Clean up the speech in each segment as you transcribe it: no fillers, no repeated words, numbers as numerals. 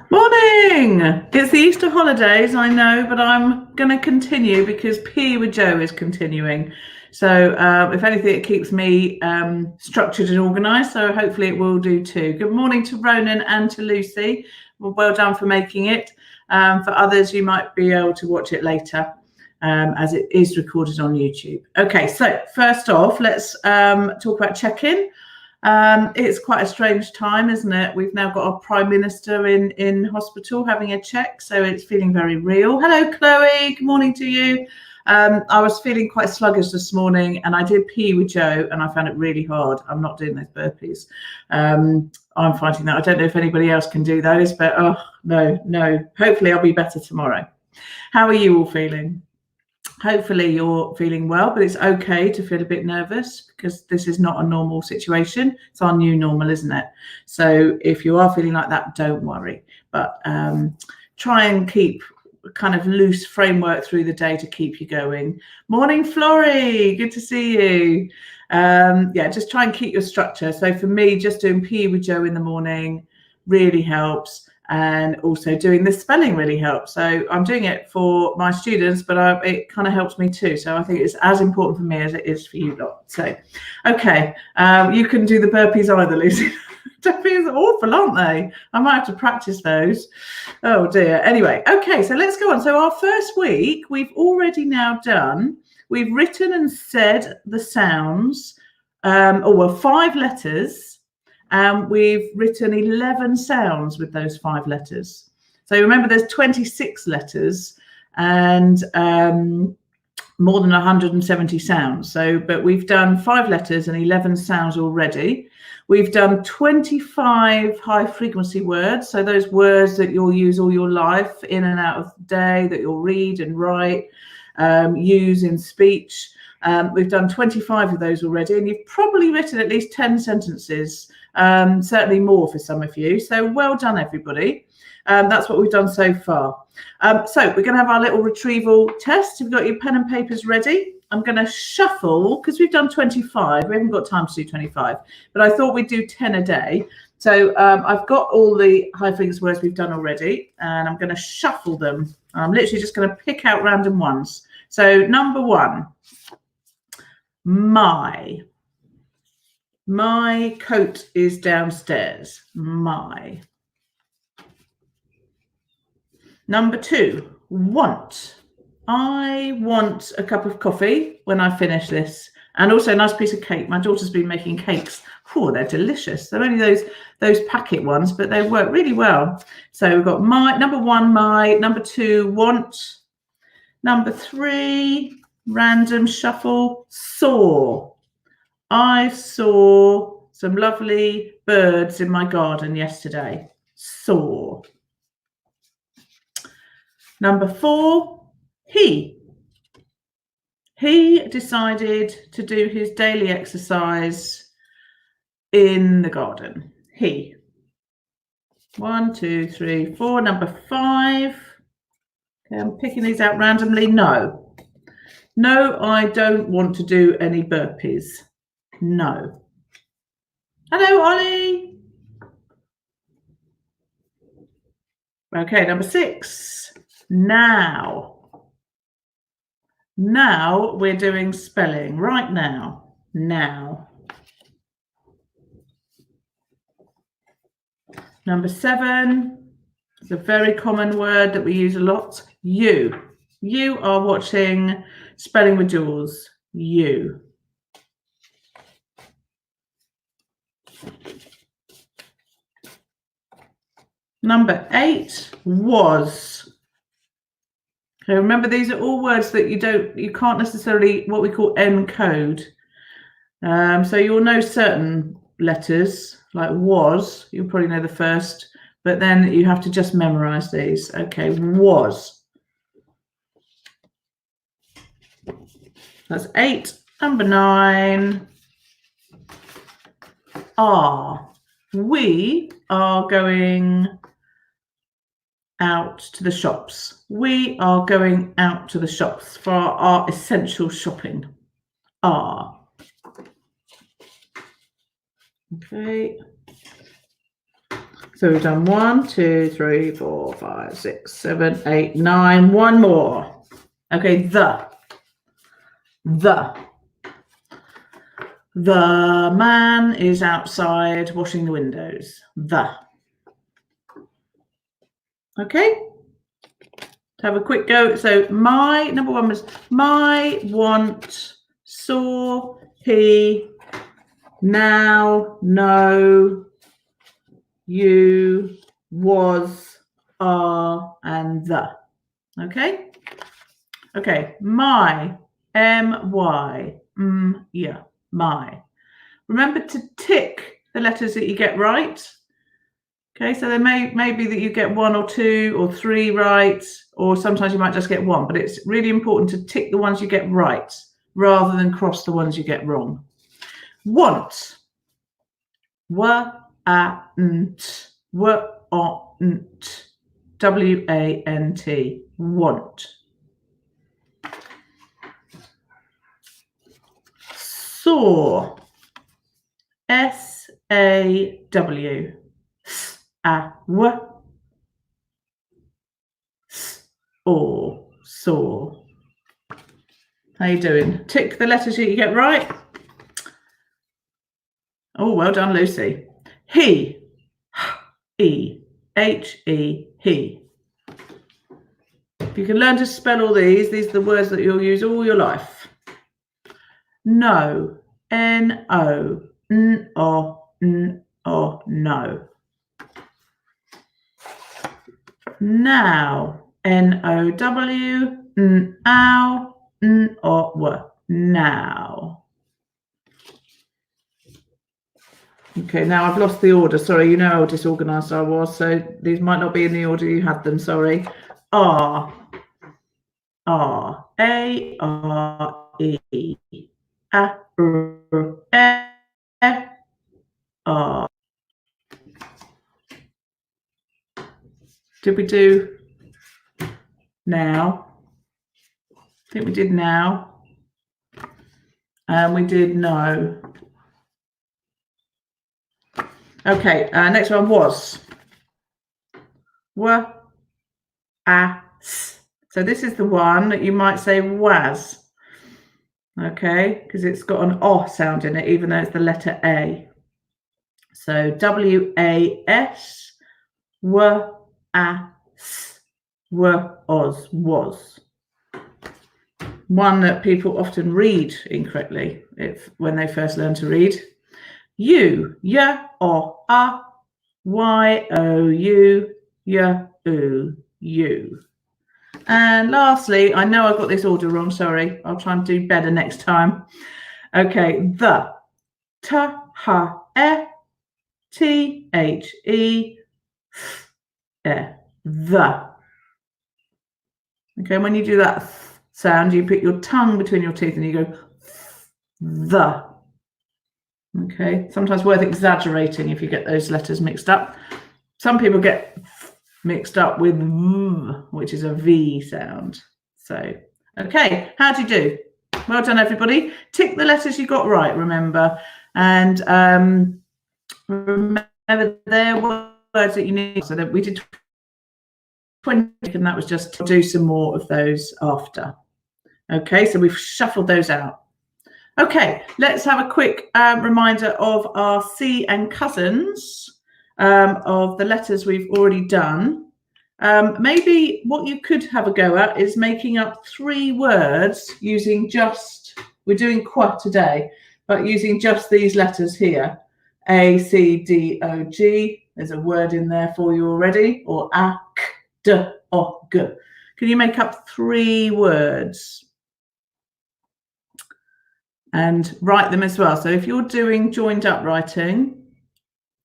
Morning! It's the Easter holidays, I know, but I'm going to continue because PE with Joe is continuing. So if anything, it keeps me structured and organised, so hopefully it will do too. Good morning to Ronan and to Lucy. Well done for making it. For others, you might be able to watch it later as it is recorded on YouTube. Okay, so first off, let's talk about check-in. It's quite a strange time, isn't it? We've now got our Prime Minister in hospital having a check, so it's feeling very real. Hello, Chloe. Good morning to you. I was feeling quite sluggish this morning, and I did pee with Joe, and I found it really hard. I'm not doing those burpees. I'm finding that. I don't know if anybody else can do those, but oh, no. Hopefully I'll be better tomorrow. How are you all feeling? Hopefully you're feeling well, but it's okay to feel a bit nervous because this is not a normal situation. It's our new normal, isn't it? So if you are feeling like that, don't worry. But try and keep a kind of loose framework through the day to keep you going. Morning, Florrie. Good to see you. Yeah, just try and keep your structure. So for me, just doing PE with Joe in the morning really helps. And also doing the spelling really helps. So I'm doing it for my students, but it kind of helps me too. So I think it's as important for me as it is for you lot. So, okay, you can do the burpees either, Lucy. Burpees are awful, aren't they? I might have to practice those. Oh dear. Anyway, okay, so let's go on. So our first week, we've already now done, we've written and said the sounds, 5 letters. We've written 11 sounds with those 5 letters. So remember, there's 26 letters and more than 170 sounds. So, but we've done 5 letters and 11 sounds already. We've done 25 high frequency words. So those words that you'll use all your life in and out of the day, that you'll read and write, use in speech. We've done 25 of those already, and you've probably written at least 10 sentences, certainly more for some of you. So well done, everybody. That's what we've done so far. So we're going to have our little retrieval test. You've got your pen and papers ready. I'm going to shuffle because we've done 25. We haven't got time to do 25, but I thought we'd do 10 a day. So I've got all the high frequency words we've done already, and I'm going to shuffle them. I'm literally just going to pick out random ones. So number 1. My coat is downstairs. My. Number 2, want. I want a cup of coffee when I finish this, and also a nice piece of cake. My daughter's been making cakes. Oh, they're delicious. They're only those packet ones, but they work really well. So we've got my number 1, my. Number 2, want. Number 3, random shuffle, saw. I saw some lovely birds in my garden yesterday. Saw. Number 4, he. He decided to do his daily exercise in the garden. He. 1, 2, 3, 4. Number 5. Okay, I'm picking these out randomly. No. No, I don't want to do any burpees. No. Hello, Ollie. Okay, number 6. Now. Now we're doing spelling right now. Now. Number 7. It's a very common word that we use a lot. You. You are watching Spelling with Jules. You. Number 8, was. Okay, remember these are all words that you can't necessarily what we call encode. So you'll know certain letters like was, you'll probably know the first, but then you have to just memorize these. Okay, was. That's 8. Number 9, are. We are going out to the shops. We are going out to the shops for our essential shopping. Are. Okay. So we've done 1, 2, 3, 4, 5, 6, 7, 8, 9. One more. Okay, the. The man is outside washing the windows. The. Okay. Have a quick go. So my number one was my want, saw, he, now, no, you, was, are, and the. Okay. Okay. My, my, yeah, my. Remember to tick the letters that you get right. Okay, so there may be that you get 1 or 2 or 3 right, or sometimes you might just get 1, but it's really important to tick the ones you get right rather than cross the ones you get wrong. Want. W-a-n-t. W-a-n-t. W-a-n-t. Want. Saw. S-A-W. S-A-W. Or saw. How you doing? Tick the letters that you get right. Oh, well done, Lucy. He. E-H-E. He. If you can learn to spell all these are the words that you'll use all your life. No. N-O. N-O. N-O. No. Now. N-O-W. N-ow. N-O-W. Now. Okay, now I've lost the order. Sorry, you know how disorganized I was, so these might not be in the order you had them. Sorry. R. R. A-R-E. A-R. Did we do now? I think we did now. And we did no. Okay, next one was. W-a-s. So this is the one that you might say was. Okay, because it's got an O sound in it, even though it's the letter A. So W-A-S, W-A-S, W-Oz, was. One that people often read incorrectly when they first learn to read. You, Y-O-A, Y-O-U, Y-O-U, you. And lastly, I know I got this order wrong, sorry. I'll try and do better next time. Okay, the. T-H-E, the. Okay, when you do that sound, you put your tongue between your teeth and you go the. Okay, sometimes worth exaggerating if you get those letters mixed up. Some people get mixed up with v, which is a V sound. So, okay, how'd you do? Well done, everybody. Tick the letters you got right, remember. And remember, there were words that you need. So that we did 20, and that was just to do some more of those after. Okay, so we've shuffled those out. Okay, let's have a quick reminder of our C and cousins of the letters we've already done. Maybe what you could have a go at is making up 3 words using just, we're doing qua today, but using just these letters here. A, C, D, O, G. There's a word in there for you already. Or A, K, D, O, G. Can you make up 3 words? And write them as well. So if you're doing joined up writing,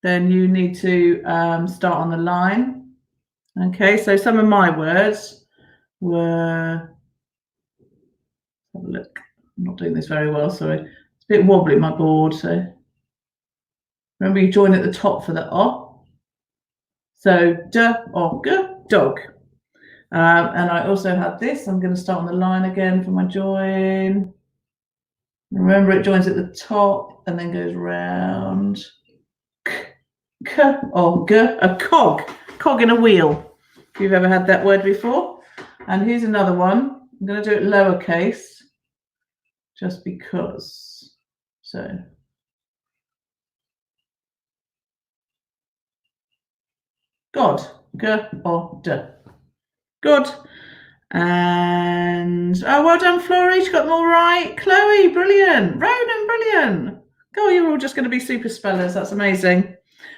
then you need to start on the line. Okay, so some of my words were, have a look, I'm not doing this very well, sorry. It's a bit wobbly, my board, so remember you join at the top for the O. So D, O, G, dog. And I also had this, I'm going to start on the line again for my join. Remember, it joins at the top and then goes round. K or G, a cog in a wheel, if you've ever had that word before. And here's another one. I'm going to do it lowercase, just because. So, God, G or D. Good. And, oh, well done, Florrie. She got them all right. Chloe, brilliant. Ronan, brilliant. Oh, you're all just going to be super spellers. That's amazing.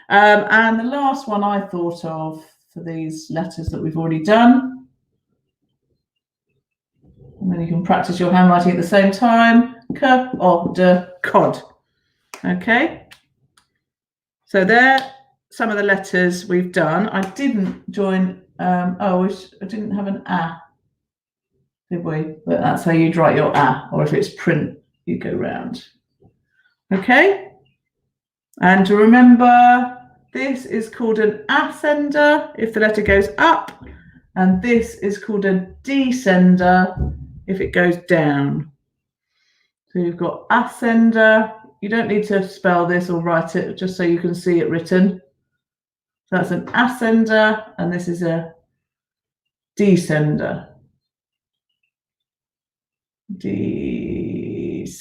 And the last one I thought of for these letters that we've already done, and then you can practice your handwriting at the same time. K or D, cod. Okay. So there, some of the letters we've done. I didn't join. I didn't have an A, did we? But that's how you'd write your A, or if it's print, you go round. Okay. And to remember, this is called an ascender if the letter goes up, and this is called a descender if it goes down. So you've got ascender. You don't need to spell this or write it, just so you can see it written. So that's an ascender, and this is a descender. Descender.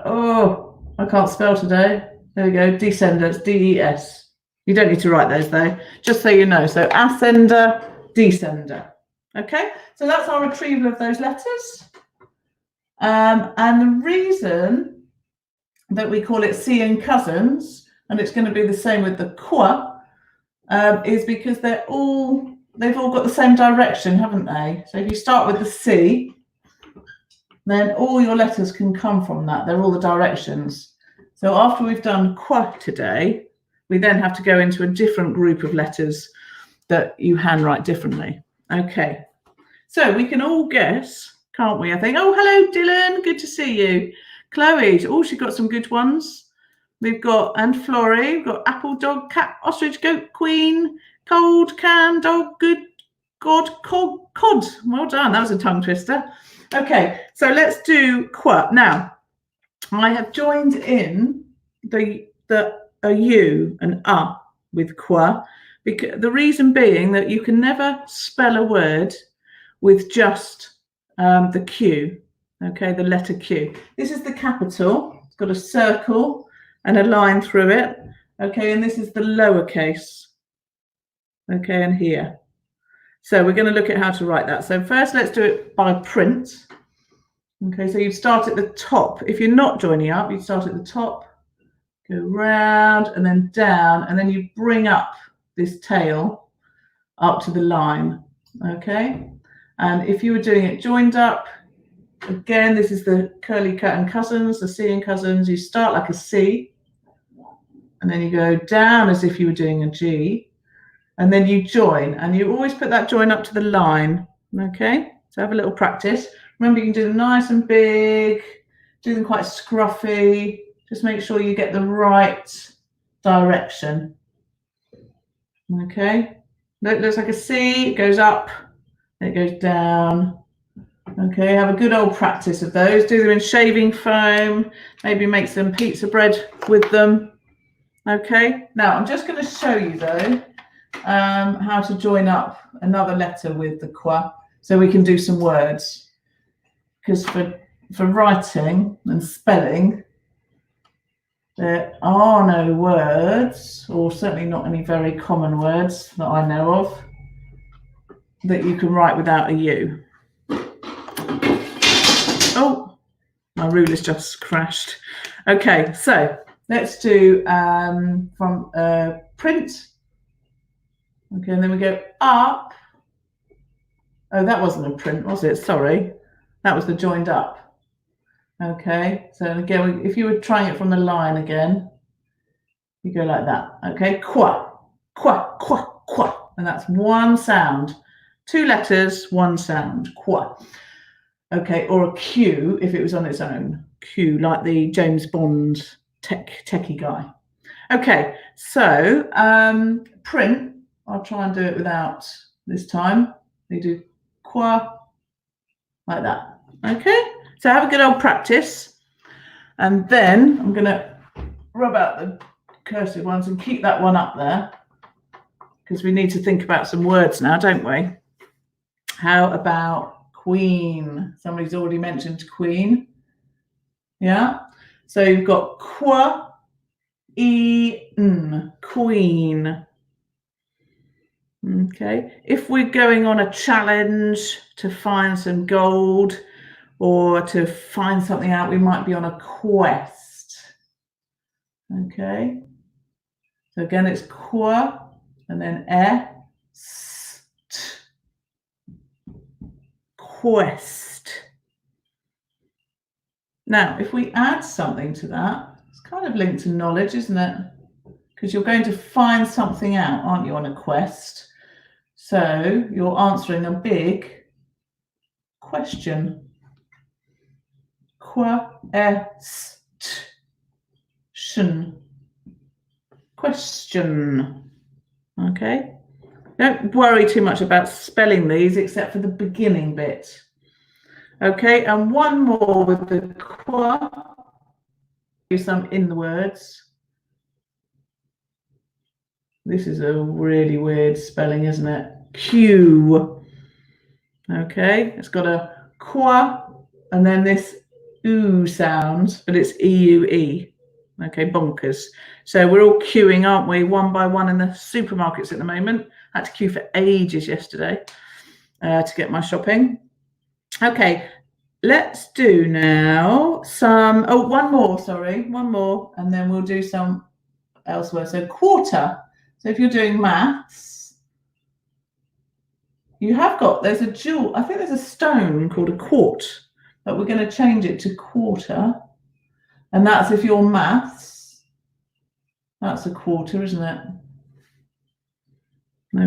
Oh, I can't spell today. There we go. Descender. It's D-E-S. You don't need to write those though, just so you know. So ascender, descender. Okay, so that's our retrieval of those letters. And the reason that we call it seeing cousins, and it's going to be the same with the qua, is because they've all got the same direction, haven't they? So if you start with the C, then all your letters can come from that. They're all the directions. So after we've done qua today, we then have to go into a different group of letters that you handwrite differently. Okay, so we can all guess, can't we? I think, oh, hello, Dylan, good to see you. Chloe, oh, she got some good ones. We've got, and Florrie, we've got apple, dog, cat, ostrich, goat, queen, cold, can, dog, good, god, cod. Well done, that was a tongue twister. Okay, so let's do qua. Now, I have joined in the a U and with qua, because the reason being that you can never spell a word with just the Q, okay, the letter Q. This is the capital. It's got a circle and a line through it, okay, and this is the lowercase, okay, and here. So we're going to look at how to write that. So first, let's do it by print. Okay, so you start at the top. If you're not joining up, you start at the top, go round and then down, and then you bring up this tail up to the line, okay? And if you were doing it joined up, again, this is the curly cut and cousins, the C and cousins. You start like a C, and then you go down as if you were doing a G, and then you join, and you always put that join up to the line, okay? So have a little practice. Remember, you can do them nice and big, do them quite scruffy. Just make sure you get the right direction. Okay, that looks like a C, it goes up, it goes down. Okay, have a good old practice of those. Do them in shaving foam, maybe make some pizza bread with them. Okay, now I'm just going to show you though how to join up another letter with the qua, so we can do some words. Because for writing and spelling, there are no words, or certainly not any very common words that I know of, that you can write without a U. Oh, my ruler's just crashed. Okay, so let's do from print. Okay, and then we go up. Oh, that wasn't a print, was it? Sorry. That was the joined up. Okay, so again, if you were trying it from the line again, you go like that. Okay, qua, qua, qua, qua, and that's one sound. Two letters, one sound, qua. Okay, or a Q if it was on its own. Q, like the James Bond techie guy. Okay, so print. I'll try and do it without this time. We do qua, like that. Okay, so have a good old practice, and then I'm going to rub out the cursive ones and keep that one up there, because we need to think about some words now, don't we? How about queen? Somebody's already mentioned queen. Yeah. So you've got queen, queen. Okay. If we're going on a challenge to find some gold or to find something out, we might be on a quest. Okay. So again, it's qua and then quest. Now, if we add something to that, it's kind of linked to knowledge, isn't it? Because you're going to find something out, aren't you, on a quest? So you're answering a big question. Question. Okay. Don't worry too much about spelling these except for the beginning bit. Okay, and one more with the qua. Do some in the words. This is a really weird spelling, isn't it? Q. Okay, it's got a qua and then this oo sound, but it's E-U-E. Okay, bonkers. So we're all queuing, aren't we? One by one in the supermarkets at the moment. I had to queue for ages yesterday to get my shopping. Okay, let's do now some, one more, and then we'll do some elsewhere. So quarter. So if you're doing maths, you have got, there's a jewel, I think there's a stone called a quart, but we're going to change it to quarter. And that's if you're maths, that's a quarter, isn't it?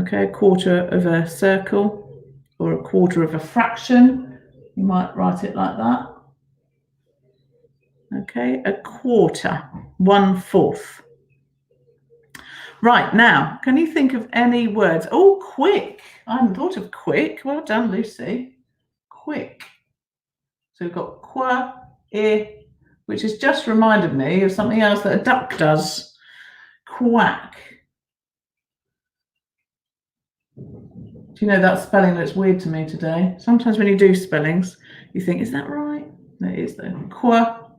Okay, a quarter of a circle or a quarter of a fraction. You might write it like that. Okay, a quarter, 1/4. Right, now, can you think of any words? Oh, quick. I hadn't thought of quick. Well done, Lucy. Quick. So we've got qua, which has just reminded me of something else that a duck does. Quack. Do you know that spelling looks weird to me today? Sometimes when you do spellings, you think, is that right? It is though. Quack,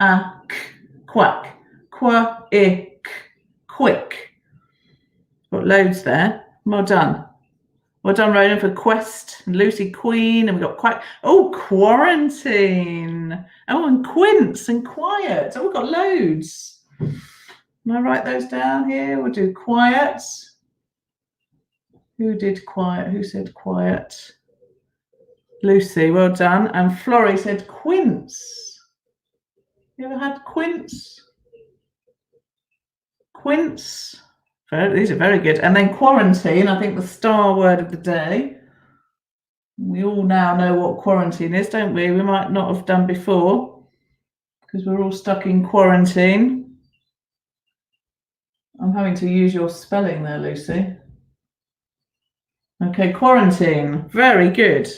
quack, quick. Got loads there. Well done. Well done, Ronan, for quest, and Lucy queen, and we've got quack. Oh, quarantine. Oh, and quince and quiet. Oh, we've got loads. Can I write those down here? We'll do quiet. Who did quiet? Who said quiet? Lucy, well done. And Florrie said quince. You ever had quince? Quince. These are very good. And then quarantine, I think the star word of the day. We all now know what quarantine is, don't we? We might not have done before because we're all stuck in quarantine. I'm having to use your spelling there, Lucy. Okay, quarantine. Very good.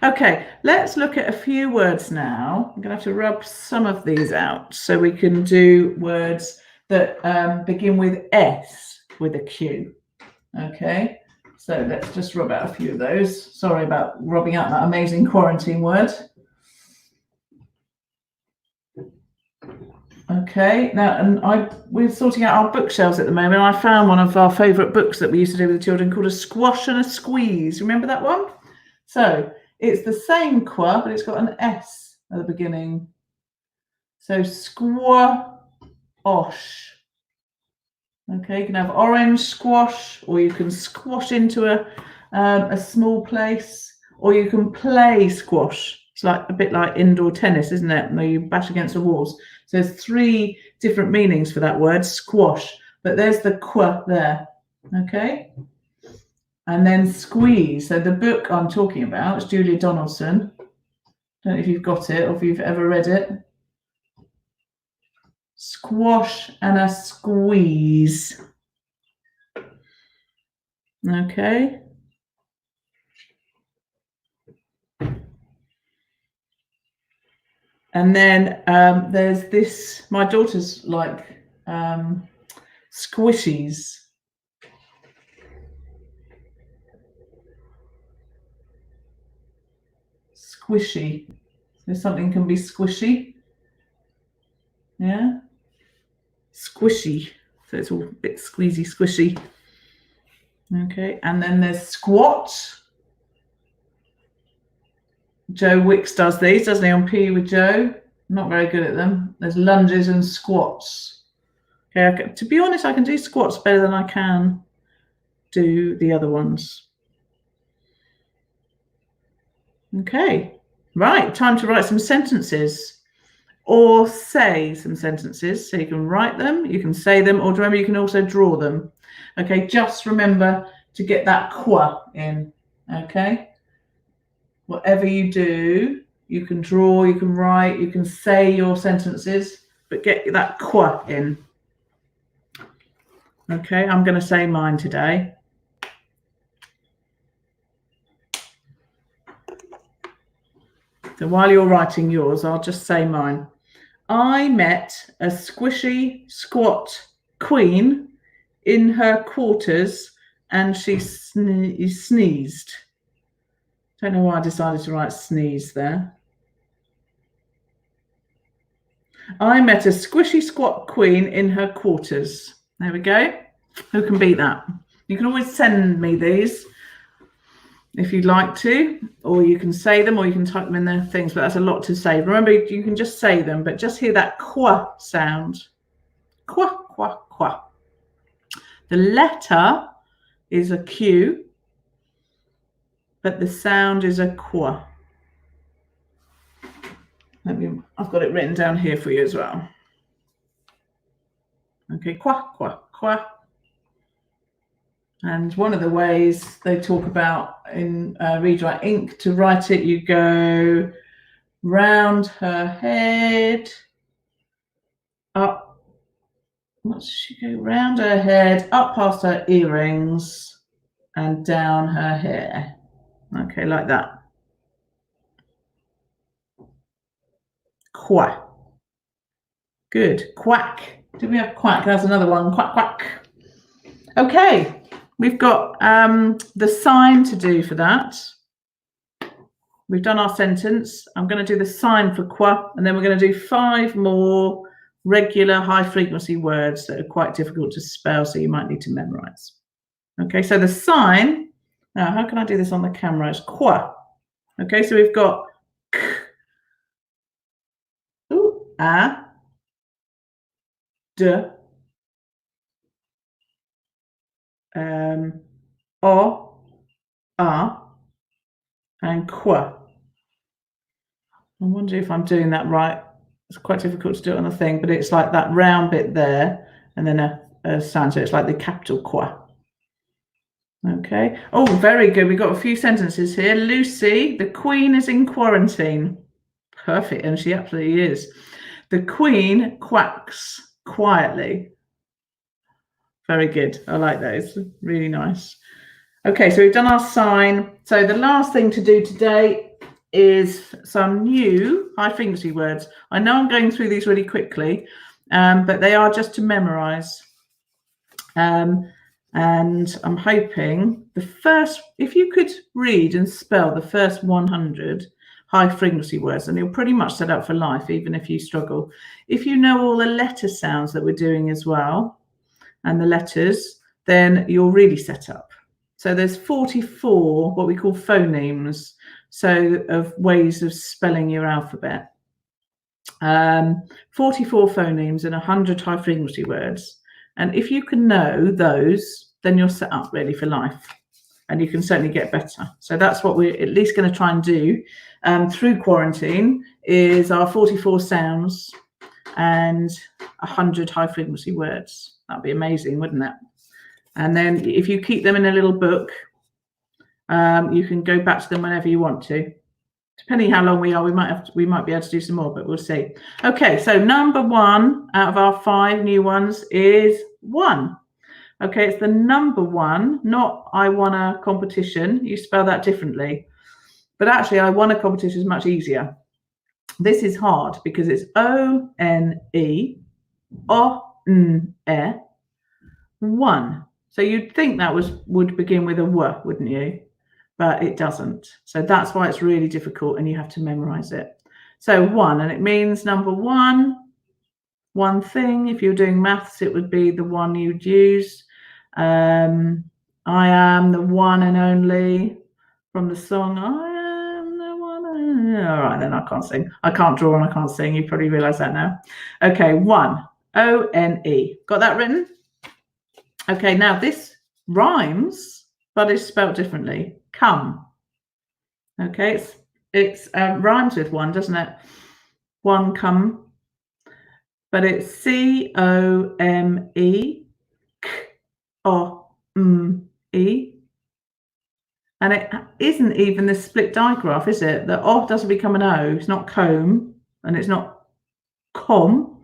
Okay, let's look at a few words now. I'm going to have to rub some of these out so we can do words that begin with S with a Q. Okay, so let's just rub out a few of those. Sorry about rubbing out that amazing quarantine word. Okay, now, and we're sorting out our bookshelves at the moment. I found one of our favourite books that we used to do with the children called A Squash and a Squeeze. Remember that one? So it's the same qua, but it's got an S at the beginning. So squash. Okay, you can have orange squash, or you can squash into a small place, or you can play squash. It's like a bit like indoor tennis, isn't it? Where you bash against the walls. So there's 3 different meanings for that word, squash. But there's the qua there. Okay. And then squeeze. So the book I'm talking about is Julia Donaldson. Don't know if you've got it or if you've ever read it. Squash and a squeeze. Okay. And then there's this, my daughter's like Squishies. Squishy. So something can be squishy. Yeah. Squishy. So it's all a bit squeezy, squishy. Okay. And then there's squat. Joe Wicks does these, doesn't he, on PE with Joe? Not very good at them. There's lunges and squats. Okay, to be honest, I can do squats better than I can do the other ones. Okay, right, time to write some sentences or say some sentences. So you can write them, you can say them, or remember, you can also draw them. Okay, just remember to get that qua in, okay? Whatever you do, you can draw, you can write, you can say your sentences, but get that qua in. Okay, I'm going to say mine today. So while you're writing yours, I'll just say mine. I met a squishy squat queen in her quarters and she sneezed. Don't know why I decided to write sneeze there. I met a squishy squat queen in her quarters. There we go. Who can beat that? You can always send me these if you'd like to, or you can say them, or you can type them in the things, but that's a lot to say. Remember, you can just say them, but just hear that qua sound. Qua, qua, qua. The letter is a Q, but the sound is a qua. I've got it written down here for you as well. Okay, qua, qua, qua. And one of the ways they talk about in Read Write Ink, to write it, you go round her head, up. What does she go? Round her head, up past her earrings, and down her hair. Okay, like that. Quack. Good. Quack. Do we have quack? That's another one. Quack, quack. Okay. We've got the sign to do for that. We've done our sentence. I'm going to do the sign for qua, and then we're going to do 5 more regular high frequency words that are quite difficult to spell, so you might need to memorize. Okay, so the sign, now how can I do this on the camera? It's qua. Okay, so we've got k, ooh, a, d, o, a, and qua. I wonder if I'm doing that right. It's quite difficult to do it on the thing, but it's like that round bit there, and then a sound. So it's like the capital qua. Okay. Oh, very good. We've got a few sentences here. Lucy, the Queen is in quarantine. Perfect, and she absolutely is. The Queen quacks quietly. Very good. I like those. Really nice. Okay, so we've done our sign. So the last thing to do today is some new high frequency words. I know I'm going through these really quickly, but they are just to memorize. And I'm hoping the first, if you could read and spell the first 100 high frequency words, and you're pretty much set up for life, even if you struggle. If you know all the letter sounds that we're doing as well, and the letters, then you're really set up. So there's 44 what we call phonemes, so of ways of spelling your alphabet. 44 phonemes and 100 high frequency words. And if you can know those, then you're set up really for life, and you can certainly get better. So that's what we're at least going to try and do through quarantine, is our 44 sounds and 100 high frequency words. That'd be amazing, wouldn't it? And then if you keep them in a little book, you can go back to them whenever you want to. Depending how long we are, we might be able to do some more, but we'll see. Okay, so number 1 out of our 5 new ones is 1. Okay, it's the number 1, not I won a competition. You spell that differently. But actually, I won a competition is much easier. This is hard because it's O-N-E, O-N-E, one. So you'd think that would begin with a W, wouldn't you? But it doesn't. So that's why it's really difficult and you have to memorize it. So one, and it means number one thing. If you're doing maths, it would be the one you'd use. I am the one and only from the song I am the one. All right, then I can't sing. I can't draw and I can't sing. You probably realize that now. Okay, one, O-N-E. Got that written? Okay, now this rhymes, but is spelled differently. Come. Okay, it's rhymes with one, doesn't it? One come, but it's C-O-M-E, K-O-M-E, and it isn't even the split digraph, is it? The O doesn't become an O. It's not comb, and it's not com.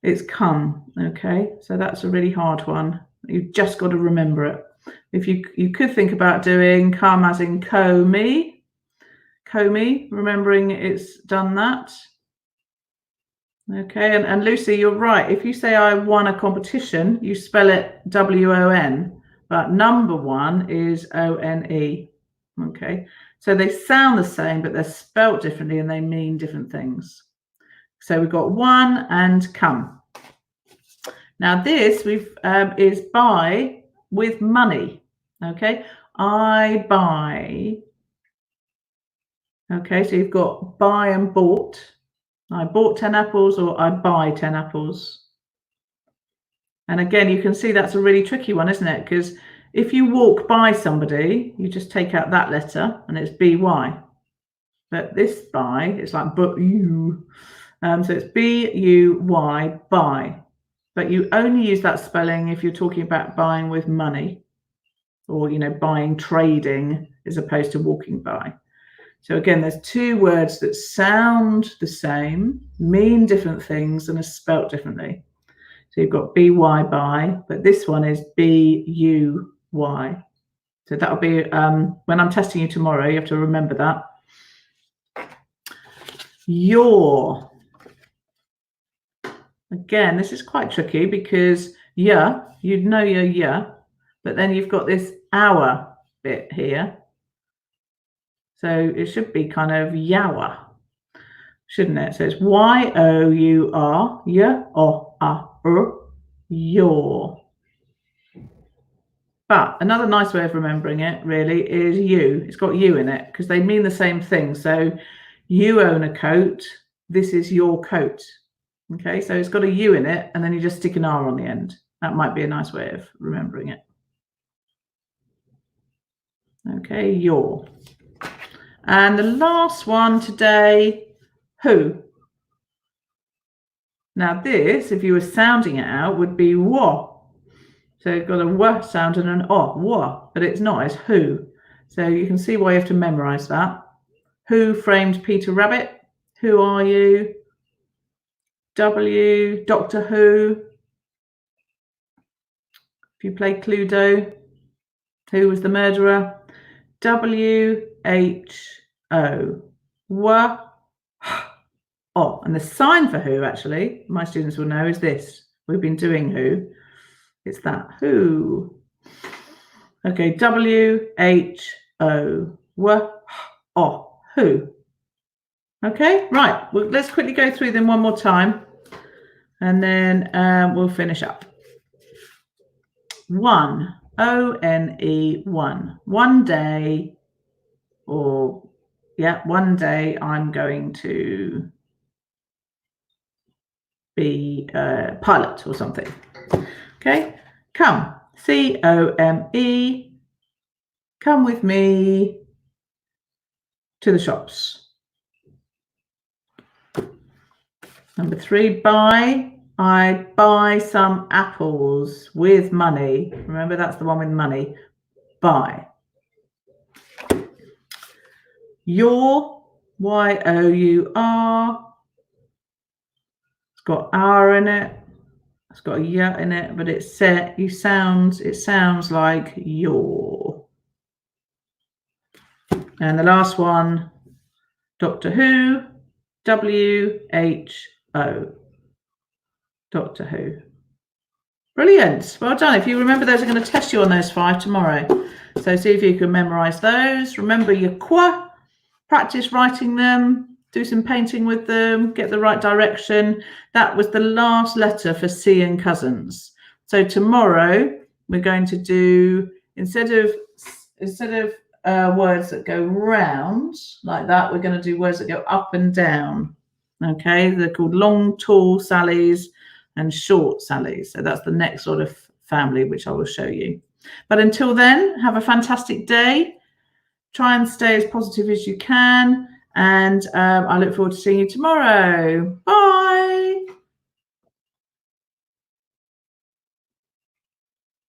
It's come. Okay, so that's a really hard one. You've just got to remember it. If you could think about doing come as in comey, remembering it's done that. Okay, and Lucy, you're right. If you say I won a competition, you spell it W-O-N, but number one is O-N-E. Okay, so they sound the same, but they're spelt differently and they mean different things. So we've got one and come. Now this is buy with money. Okay, I buy. Okay, so you've got buy and bought. I bought 10 apples or I buy 10 apples. And again, you can see that's a really tricky one, isn't it? Because if you walk by somebody, you just take out that letter and it's B-Y. But this buy, it's like but you. So it's B-U-Y, buy. But you only use that spelling if you're talking about buying with money or, buying, trading, as opposed to walking by. So again, there's two words that sound the same, mean different things, and are spelt differently. So you've got B-Y, buy, but this one is B-U-Y. So that'll be, when I'm testing you tomorrow, you have to remember that. Your. Again, this is quite tricky because you'd know your but then you've got this our bit here. So it should be kind of yower, shouldn't it? So it's Y-O-U-R, your. But another nice way of remembering it really is you. It's got you in it because they mean the same thing. So you own a coat. This is your coat. Okay, so it's got a U in it, and then you just stick an R on the end. That might be a nice way of remembering it. Okay, your. And the last one today, who. Now this, if you were sounding it out, would be wa. So you've got a w sound and an o, wa, but it's not, it's who. So you can see why you have to memorize that. Who framed Peter Rabbit? Who are you? W, Doctor Who. If you play Cluedo, who was the murderer? W-H-O. Wa, oh, and the sign for who, actually, my students will know, is this. We've been doing who. It's that, who. Okay, W-H-O. Wa, oh, who. Okay, right. Well, let's quickly go through them one more time, and then we'll finish up. One, O-N-E, one. One day, or one day I'm going to be a pilot or something. Okay, come, C-O-M-E, come with me to the shops. Number three, buy. I buy some apples with money. Remember, that's the one with money. Buy. Your, Y-O-U-R. It's got R in it. It's got a Y in it, but it sounds like your. And the last one, Doctor Who, W-H-O. Doctor Who. Brilliant. Well done. If you remember those, I'm going to test you on those 5 tomorrow. So see if you can memorize those. Remember your qua, practice writing them, do some painting with them, get the right direction. That was the last letter for C and cousins. So tomorrow we're going to do, instead of words that go round like that, we're going to do words that go up and down. Okay, they're called long, tall Sallys and short Sallys. So that's the next sort of family, which I will show you. But until then, have a fantastic day. Try and stay as positive as you can. And I look forward to seeing you tomorrow. Bye.